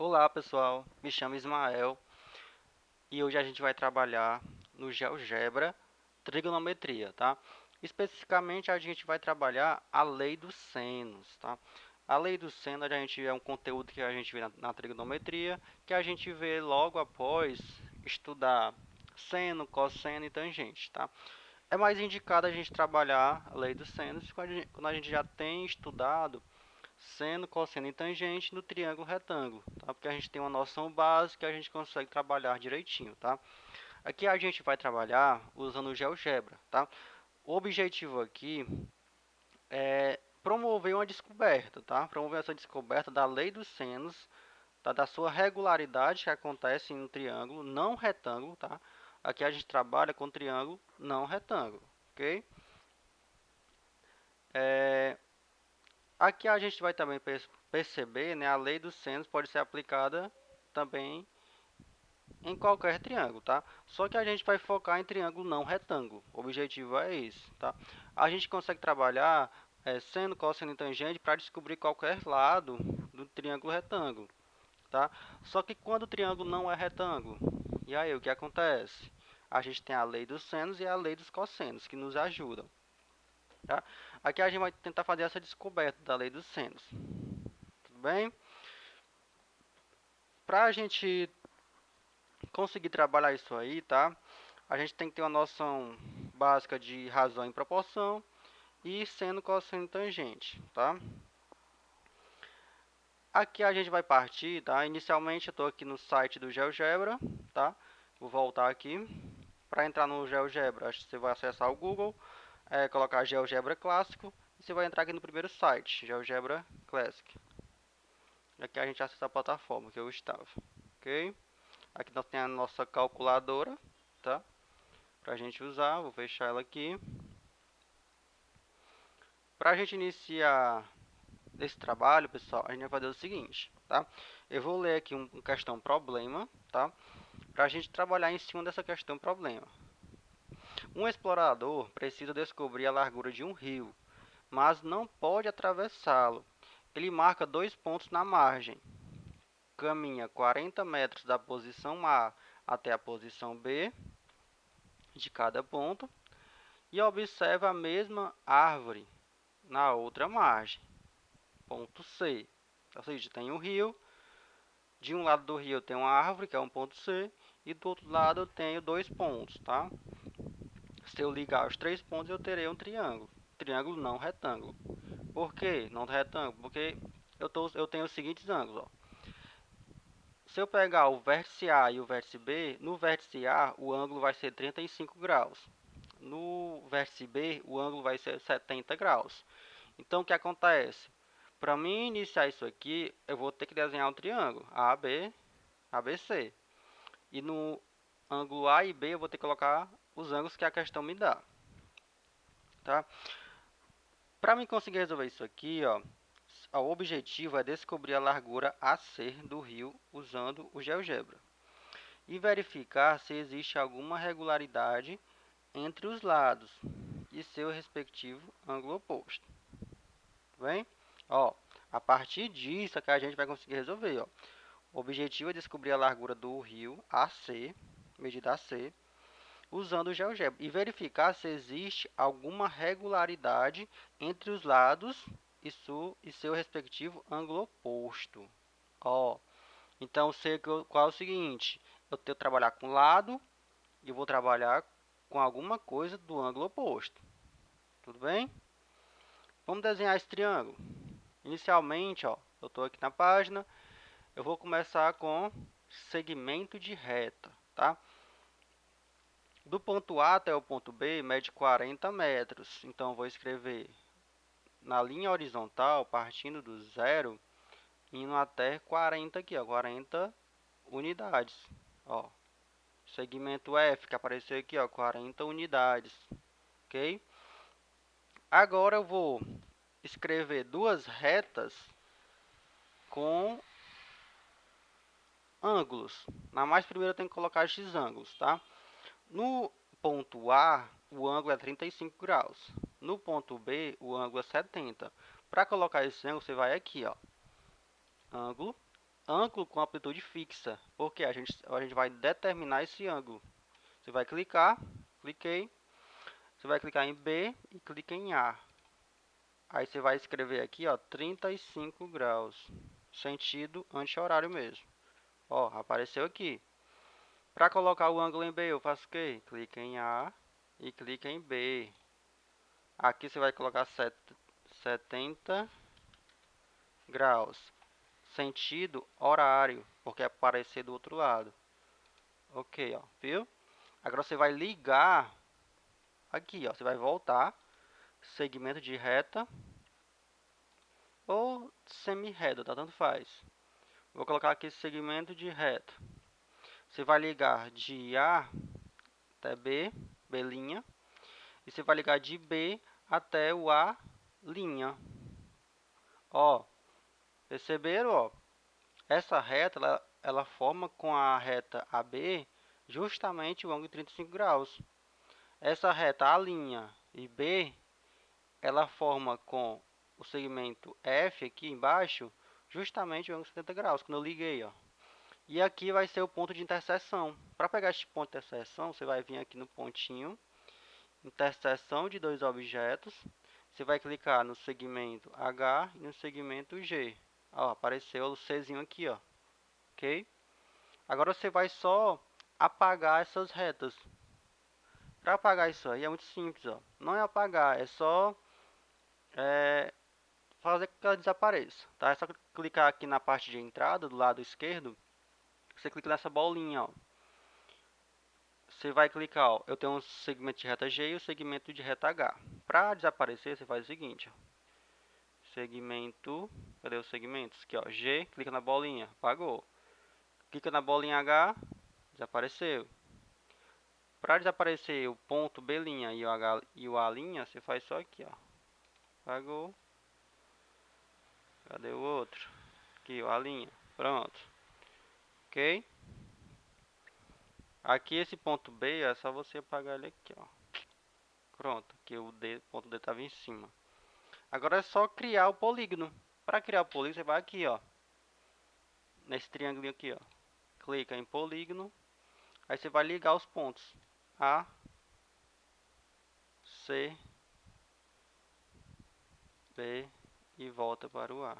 Olá pessoal, me chamo Ismael e hoje a gente vai trabalhar no GeoGebra trigonometria, tá? Especificamente a gente vai trabalhar a lei dos senos, tá? A lei dos senos a gente é um conteúdo que a gente vê na trigonometria, que a gente vê logo após estudar seno, cosseno e tangente, tá? É mais indicado a gente trabalhar a lei dos senos quando a gente já tem estudado seno, cosseno e tangente no triângulo retângulo, tá? Porque a gente tem uma noção básica e a gente consegue trabalhar direitinho, tá? Aqui a gente vai trabalhar usando o GeoGebra, tá? O objetivo aqui é promover uma descoberta, tá? Promover essa descoberta da lei dos senos, tá? Da sua regularidade que acontece em um triângulo não retângulo, tá? Aqui a gente trabalha com triângulo não retângulo, ok? É, Aqui a gente vai também perceber, né, a lei dos senos pode ser aplicada também em qualquer triângulo, tá? Só que a gente vai focar em triângulo não retângulo. O objetivo é esse, tá? A gente consegue trabalhar seno, cosseno e tangente para descobrir qualquer lado do triângulo retângulo, tá? Só que quando o triângulo não é retângulo, e aí o que acontece? A gente tem a lei dos senos e a lei dos cossenos que nos ajudam, tá? Aqui a gente vai tentar fazer essa descoberta da lei dos senos, tudo bem? Para a gente conseguir trabalhar isso aí, tá? A gente tem que ter uma noção básica de razão em proporção e seno, cosseno e tangente, tá? Aqui a gente vai partir, tá? Inicialmente eu estou aqui no site do GeoGebra, tá? Vou voltar aqui. Para entrar no GeoGebra, você vai acessar o Google, colocar GeoGebra Clássico e você vai entrar aqui no primeiro site, GeoGebra Classic. Aqui a gente acessa a plataforma que eu estava, ok? Aqui nós temos a nossa calculadora, tá? Para a gente usar, vou fechar ela aqui. Para a gente iniciar esse trabalho, pessoal, a gente vai fazer o seguinte, tá? Eu vou ler aqui uma questão problema, tá? Para a gente trabalhar em cima dessa questão problema. Um explorador precisa descobrir a largura de um rio, mas não pode atravessá-lo. Ele marca 2 pontos na margem, caminha 40 metros da posição A até a posição B de cada ponto e observa a mesma árvore na outra margem, ponto C. Ou seja, tem um rio, de um lado do rio tem uma árvore, que é um ponto C, e do outro lado eu tenho 2 pontos, tá? Se eu ligar os 3 pontos, eu terei um triângulo. Triângulo não retângulo. Por que não retângulo? Porque eu tenho os seguintes ângulos, ó. Se eu pegar o vértice A e o vértice B, no vértice A o ângulo vai ser 35 graus. No vértice B, o ângulo vai ser 70 graus. Então, o que acontece? Para mim iniciar isso aqui, eu vou ter que desenhar um triângulo AB, ABC. E no ângulo A e B, eu vou ter que colocar os ângulos que a questão me dá, tá? Para mim conseguir resolver isso aqui, ó, o objetivo é descobrir a largura AC do rio usando o GeoGebra e verificar se existe alguma regularidade entre os lados e seu respectivo ângulo oposto. Tá bem? Ó, a partir disso é que a gente vai conseguir resolver. Ó. O objetivo é descobrir a largura do rio AC, medida AC, usando o GeoGebra e verificar se existe alguma regularidade entre os lados e seu respectivo ângulo oposto. Ó, então, qual é o seguinte? Eu tenho que trabalhar com lado e eu vou trabalhar com alguma coisa do ângulo oposto. Tudo bem? Vamos desenhar esse triângulo. Inicialmente, ó, eu estou aqui na página, eu vou começar com segmento de reta, tá? Do ponto A até o ponto B, mede 40 metros. Então, vou escrever na linha horizontal, partindo do zero, indo até 40 aqui, ó, 40 unidades. Ó, segmento F, que apareceu aqui, ó, 40 unidades, ok? Agora eu vou escrever duas retas com ângulos. Na mais primeira eu tenho que colocar X ângulos, tá? No ponto A, o ângulo é 35 graus. No ponto B, o ângulo é 70. Para colocar esse ângulo, você vai aqui, ó. Ângulo, ângulo com amplitude fixa, porque a gente vai determinar esse ângulo. Você vai clicar, cliquei, você vai clicar em B e clica em A. Aí você vai escrever aqui, ó, 35 graus, sentido anti-horário mesmo. Ó, apareceu aqui. Para colocar o ângulo em B, eu faço o quê? Clica em A e clica em B. Aqui você vai colocar 70 graus, sentido horário, porque aparecer do outro lado. Ok, ó, viu? Agora você vai ligar aqui, ó, você vai voltar, segmento de reta ou semi-reta, tá? Tanto faz. Vou colocar aqui segmento de reta. Você vai ligar de A até B, B', e você vai ligar de B até o A'. Ó, perceberam, ó? Essa reta, ela forma com a reta AB justamente o ângulo de 35 graus. Essa reta A' e B, ela forma com o segmento F aqui embaixo justamente o ângulo de 70 graus, quando eu liguei, ó. E aqui vai ser o ponto de interseção. Para pegar este ponto de interseção, você vai vir aqui no pontinho, interseção de dois objetos. Você vai clicar no segmento H e no segmento G. Ó, apareceu o Czinho aqui, ó. Ok? Agora você vai só apagar essas retas. Para apagar isso aí é muito simples, ó. Não é apagar, é só fazer com que ela desapareça, tá? É só clicar aqui na parte de entrada do lado esquerdo. Você clica nessa bolinha, ó. Você vai clicar, ó, eu tenho um segmento de reta G e o segmento de reta H. Para desaparecer, você faz o seguinte, ó. Segmento, cadê os segmentos? Aqui, ó, G, clica na bolinha, apagou. Clica na bolinha H, desapareceu. Para desaparecer o ponto B' e o H e o A', você faz só aqui, ó. Apagou. Cadê o outro? Aqui, o A'. Pronto. Ok? Aqui esse ponto B é só você apagar ele aqui, ó. Pronto, aqui o D, ponto D estava em cima. Agora é só criar o polígono. Para criar o polígono, você vai aqui, ó. Nesse triângulo aqui, ó. Clica em polígono. Aí você vai ligar os pontos A, C, B e volta para o A.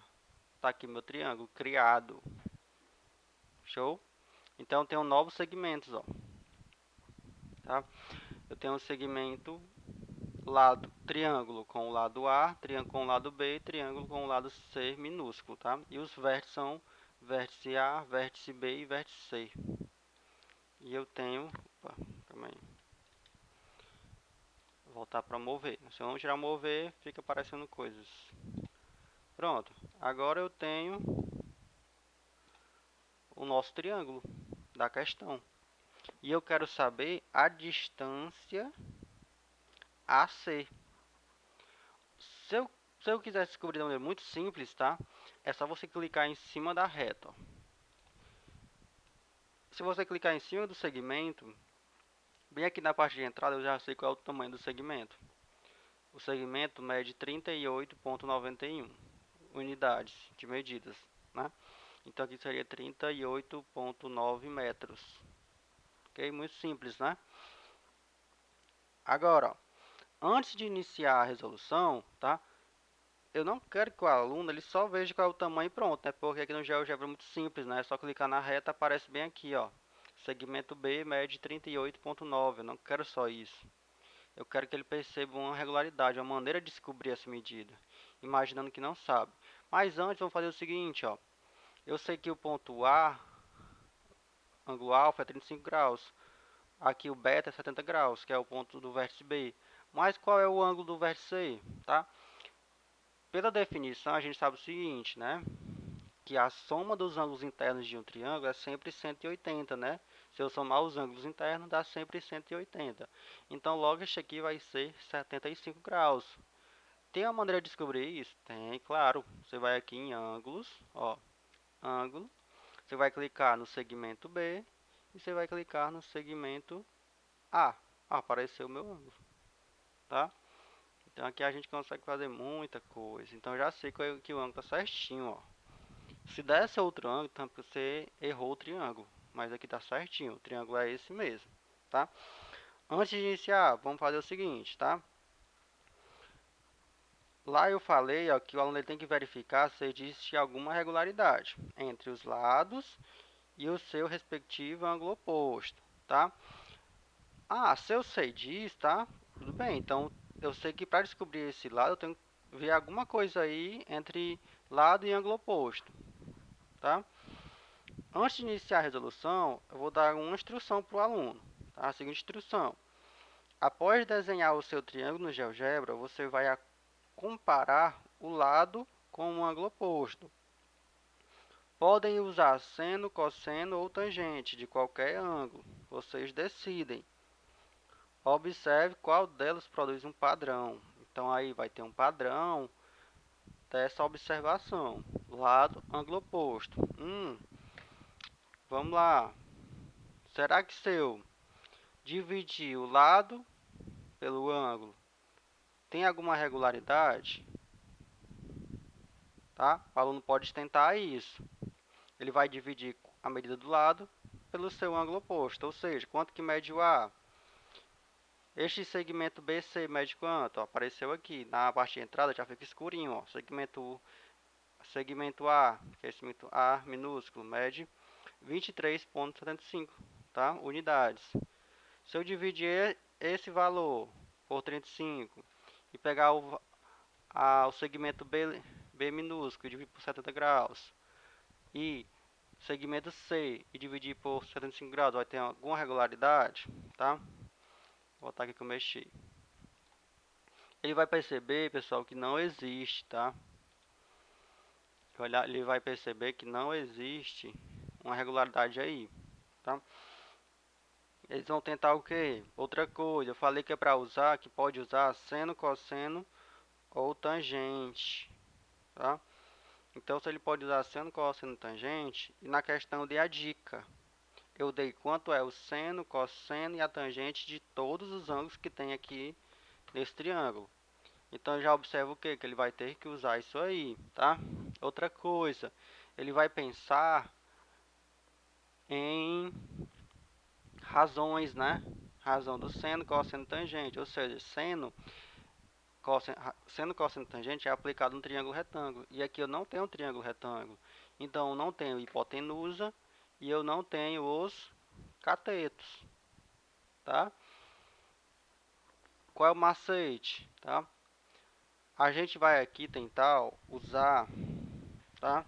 Tá aqui meu triângulo criado. Show? Então eu tenho novos segmentos, ó. Tá? Eu tenho um segmento lado triângulo com o lado A, triângulo com o lado B, triângulo com o lado C minúsculo, tá? E os vértices são vértice A, vértice B e vértice C. E eu tenho, opa, calma aí. Vou voltar para mover. Se eu não tirar mover, fica aparecendo coisas. Pronto. Agora eu tenho o nosso triângulo da questão. E eu quero saber a distância AC. Se eu, se eu quiser descobrir de uma maneira muito simples, tá? É só você clicar em cima da reta, ó. Se você clicar em cima do segmento, bem aqui na parte de entrada, eu já sei qual é o tamanho do segmento. O segmento mede 38,91 unidades de medidas, né? Então aqui seria 38,9 metros. Ok? Muito simples, né? Agora, ó, antes de iniciar a resolução, tá? Eu não quero que o aluno ele só veja qual é o tamanho e pronto, né? Porque aqui no GeoGebra é muito simples, né? É só clicar na reta, aparece bem aqui, ó. Segmento B mede 38,9. Eu não quero só isso. Eu quero que ele perceba uma regularidade, uma maneira de descobrir essa medida, imaginando que não sabe. Mas antes, vamos fazer o seguinte, ó. Eu sei que o ponto A, ângulo alfa, é 35 graus. Aqui o beta é 70 graus, que é o ponto do vértice B. Mas qual é o ângulo do vértice C, tá? Pela definição, a gente sabe o seguinte, né? Que a soma dos ângulos internos de um triângulo é sempre 180, né? Se eu somar os ângulos internos, dá sempre 180. Então, logo este aqui vai ser 75 graus. Tem uma maneira de descobrir isso? Tem, claro. Você vai aqui em ângulos, ó, ângulo. Você vai clicar no segmento B e você vai clicar no segmento A. Ah, apareceu o meu ângulo, tá? Então aqui a gente consegue fazer muita coisa. Então já sei que o ângulo está certinho, ó. Se der esse outro ângulo, então você errou o triângulo. Mas aqui tá certinho, o triângulo é esse mesmo, tá? Antes de iniciar, vamos fazer o seguinte, tá? Lá eu falei, ó, que o aluno ele tem que verificar se existe alguma regularidade entre os lados e o seu respectivo ângulo oposto, tá? Ah, se eu sei disso, tá? Tudo bem, então eu sei que para descobrir esse lado eu tenho que ver alguma coisa aí entre lado e ângulo oposto, tá? Antes de iniciar a resolução, eu vou dar uma instrução para o aluno, tá? A seguinte instrução: após desenhar o seu triângulo no GeoGebra, você vai comparar o lado com o ângulo oposto. Podem usar seno, cosseno ou tangente de qualquer ângulo. Vocês decidem. Observe qual delas produz um padrão. Então aí vai ter um padrão dessa observação. Lado, ângulo oposto. Vamos lá. Será que se eu dividir o lado pelo ângulo, tem alguma regularidade? Tá? O aluno pode tentar isso. Ele vai dividir a medida do lado pelo seu ângulo oposto, ou seja, quanto que mede o A? Este segmento BC mede quanto? Ó, apareceu aqui, na parte de entrada já fica escurinho, ó. Segmento A, que é esse segmento A minúsculo, mede 23,75, tá? Unidades. Se eu dividir esse valor por 35 e pegar o segmento B minúsculo e dividir por 70 graus, e segmento C e dividir por 75 graus, vai ter alguma regularidade, tá? Vou botar aqui que eu mexi. Ele vai perceber, pessoal, que não existe, tá? Ele vai perceber que não existe uma regularidade aí, tá? Eles vão tentar o quê? Outra coisa, eu falei que é para usar, que pode usar seno, cosseno ou tangente, tá? Então, se ele pode usar seno, cosseno, tangente, e na questão de a dica, eu dei quanto é o seno, cosseno e a tangente de todos os ângulos que tem aqui nesse triângulo. Então já observa o que? Que ele vai ter que usar isso aí, tá? Outra coisa, ele vai pensar em razões, né? Razão do seno, cosseno, tangente. Ou seja, seno, cosseno, tangente é aplicado no triângulo retângulo. E aqui eu não tenho um triângulo retângulo. Então eu não tenho hipotenusa e eu não tenho os catetos, tá? Qual é o macete, tá? A gente vai aqui tentar usar, tá?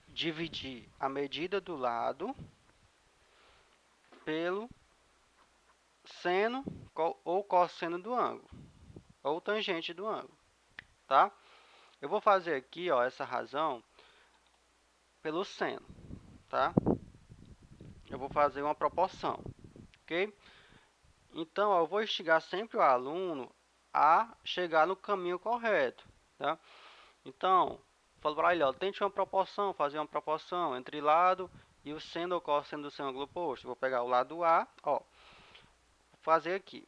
Dividir a medida do lado pelo seno ou cosseno do ângulo, ou tangente do ângulo, tá? Eu vou fazer aqui, ó, essa razão pelo seno, tá? Eu vou fazer uma proporção, ok? Então, ó, eu vou instigar sempre o aluno a chegar no caminho correto, tá? Então, falo para ele, ó, tente uma proporção, fazer uma proporção entre lado e o seno ou cosseno do seu ângulo oposto. Vou pegar o lado A, ó, vou fazer aqui,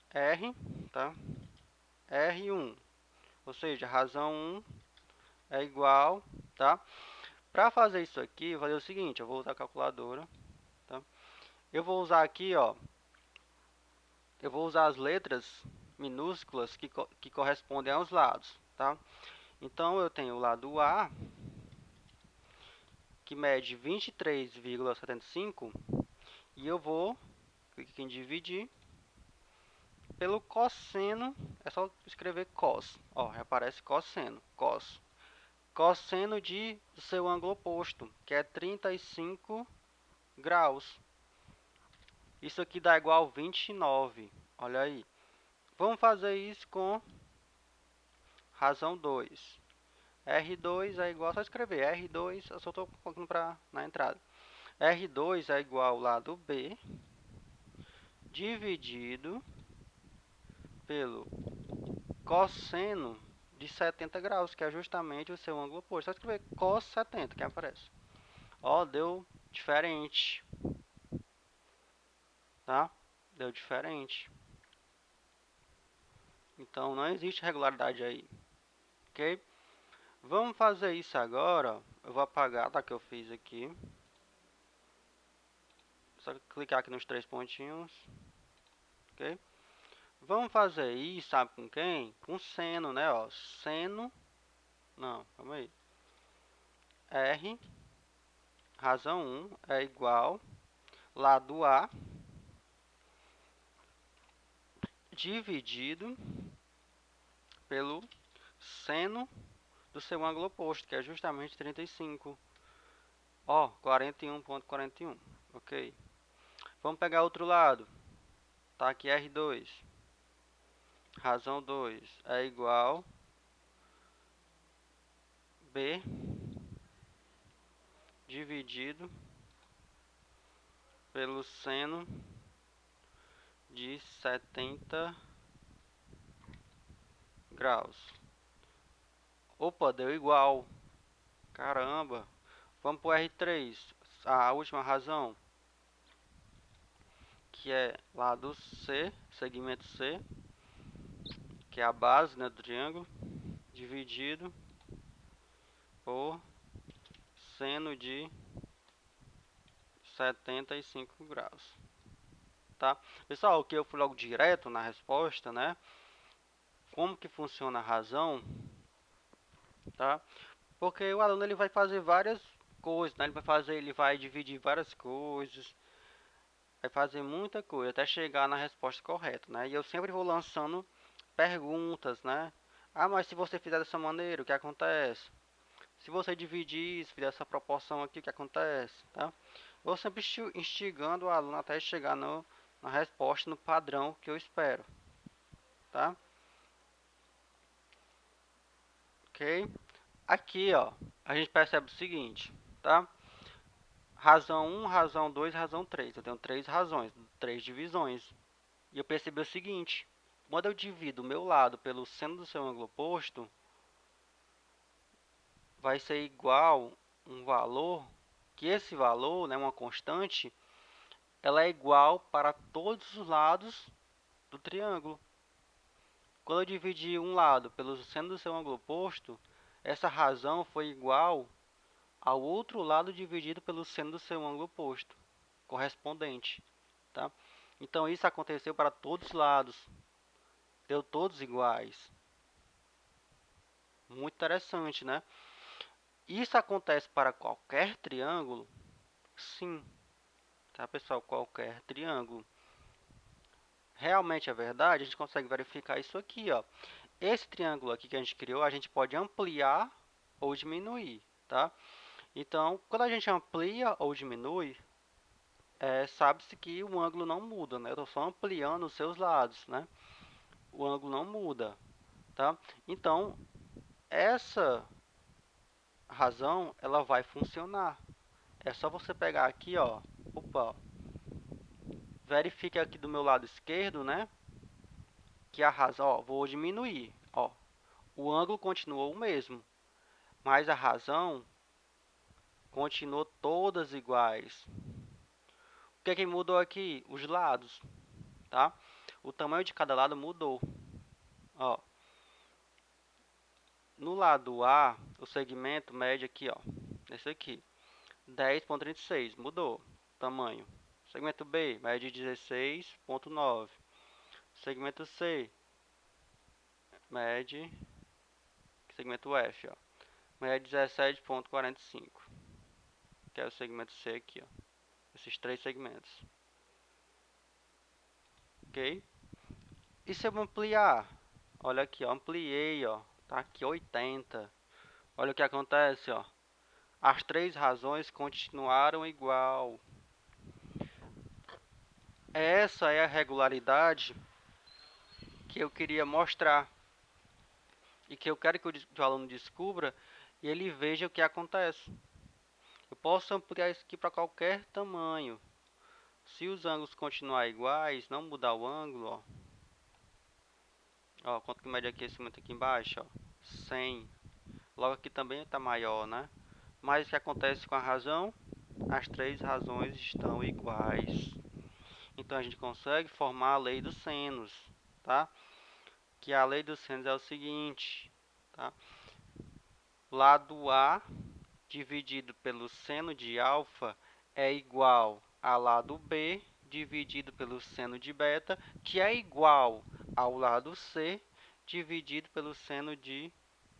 R, tá? R1, ou seja, razão 1 é igual, tá? Para fazer isso aqui, eu vou fazer o seguinte, eu vou usar a calculadora, tá? Eu vou usar aqui, ó, eu vou usar as letras minúsculas que correspondem aos lados, tá? Então, eu tenho o lado A, que mede 23,75, e eu vou clicar em dividir pelo cosseno, é só escrever cos, ó, já aparece cosseno, cosseno do seu ângulo oposto, que é 35 graus. Isso aqui dá igual a 29, olha aí. Vamos fazer isso com razão 2. R2 é igual, só escrever R2, eu só estou colocando na entrada. R2 é igual ao lado B dividido pelo cosseno de 70 graus, que é justamente o seu ângulo oposto. Só escrever cos 70 que aparece. Ó, deu diferente, tá? Deu diferente. Então, não existe regularidade aí, ok? Vamos fazer isso agora, ó. Eu vou apagar, tá, que eu fiz aqui. Só clicar aqui nos três pontinhos, ok? Vamos fazer isso, sabe com quem? Com seno, né, ó. Seno, não, calma aí. R, razão 1 é igual, lado A, dividido pelo seno do seu ângulo oposto, que é justamente 35. Ó, 41,41, ok. Vamos pegar outro lado. Tá aqui R2. Razão 2 é igual B dividido pelo seno de 70 graus. Opa, deu igual. Caramba. Vamos para o R3. A última razão, que é lado C, segmento C, que é a base, né, do triângulo, dividido por seno de 75 graus. Tá? Pessoal, aqui eu fui logo direto na resposta, né? Como que funciona a razão, tá? Porque o aluno ele vai fazer várias coisas, né? Ele vai dividir várias coisas, vai fazer muita coisa até chegar na resposta correta, né? E eu sempre vou lançando perguntas, né? Ah, mas se você fizer dessa maneira, o que acontece? Se você dividir, se fizer essa proporção aqui, o que acontece, tá? Vou sempre instigando o aluno até chegar na resposta, no padrão que eu espero, tá? Ok? Aqui, ó, a gente percebe o seguinte, tá? Razão 1, razão 2, razão 3. Eu tenho três razões, três divisões. E eu percebi o seguinte, quando eu divido o meu lado pelo seno do seu ângulo oposto, vai ser igual um valor, que esse valor, né, uma constante, ela é igual para todos os lados do triângulo. Quando eu dividi um lado pelo seno do seu ângulo oposto, essa razão foi igual ao outro lado dividido pelo seno do seu ângulo oposto, correspondente, tá? Então isso aconteceu para todos os lados, deu todos iguais. Muito interessante, né? Isso acontece para qualquer triângulo? Sim, tá, pessoal? Qualquer triângulo. Realmente é verdade, a gente consegue verificar isso aqui, ó. Esse triângulo aqui que a gente criou, a gente pode ampliar ou diminuir, tá? Então, quando a gente amplia ou diminui, sabe-se que o ângulo não muda, né? Eu estou só ampliando os seus lados, né? O ângulo não muda, tá? Então, essa razão, ela vai funcionar. É só você pegar aqui, ó. Opa, verifique aqui do meu lado esquerdo, né? Que a razão, ó, vou diminuir, ó. O ângulo continuou o mesmo, mas a razão continuou todas iguais. O que é que mudou aqui? Os lados, tá? O tamanho de cada lado mudou. Ó, no lado A, o segmento mede aqui, ó, esse aqui, 10,36, mudou tamanho. Segmento B mede 16,9. Segmento C mede, segmento F, ó, mede 17,45, que é o segmento C aqui, ó. Esses três segmentos, ok? E se eu ampliar? Olha aqui, ó, ampliei, ó, tá aqui 80. Olha o que acontece, ó. As três razões continuaram igual. Essa é a regularidade que eu queria mostrar e que eu quero que o aluno descubra e ele veja o que acontece. Eu posso ampliar isso aqui para qualquer tamanho. Se os ângulos continuarem iguais, não mudar o ângulo, ó. Ó, quanto que mede aqui esse momento aqui embaixo, ó. 100. Logo aqui também está maior, né? Mas o que acontece com a razão? As três razões estão iguais. Então a gente consegue formar a lei dos senos, tá? Que a lei dos senos é o seguinte, tá? lado A dividido pelo seno de alfa é igual a lado B dividido pelo seno de beta, que é igual ao lado C dividido pelo seno de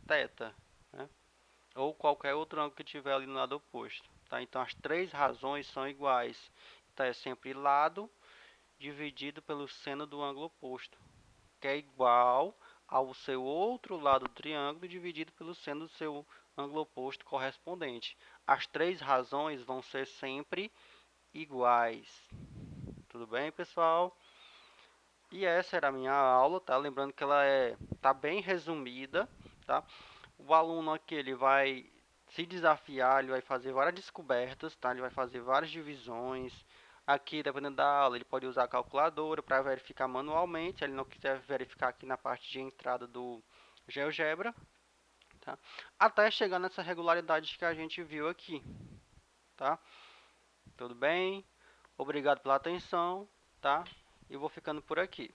θ, né? Ou qualquer outro ângulo que tiver ali no lado oposto. Tá? Então, as três razões são iguais. Então, é sempre lado dividido pelo seno do ângulo oposto, que é igual ao seu outro lado do triângulo dividido pelo seno do seu ângulo oposto correspondente. As três razões vão ser sempre iguais. Tudo bem, pessoal? E essa era a minha aula, tá? Lembrando que ela tá bem resumida, tá? O aluno aqui, ele vai se desafiar, ele vai fazer várias descobertas, tá? Ele vai fazer várias divisões. Aqui, dependendo da aula, ele pode usar a calculadora para verificar manualmente, se ele não quiser verificar aqui na parte de entrada do GeoGebra, tá? Até chegar nessa regularidade que a gente viu aqui, tá? Tudo bem? Obrigado pela atenção, tá? E vou ficando por aqui.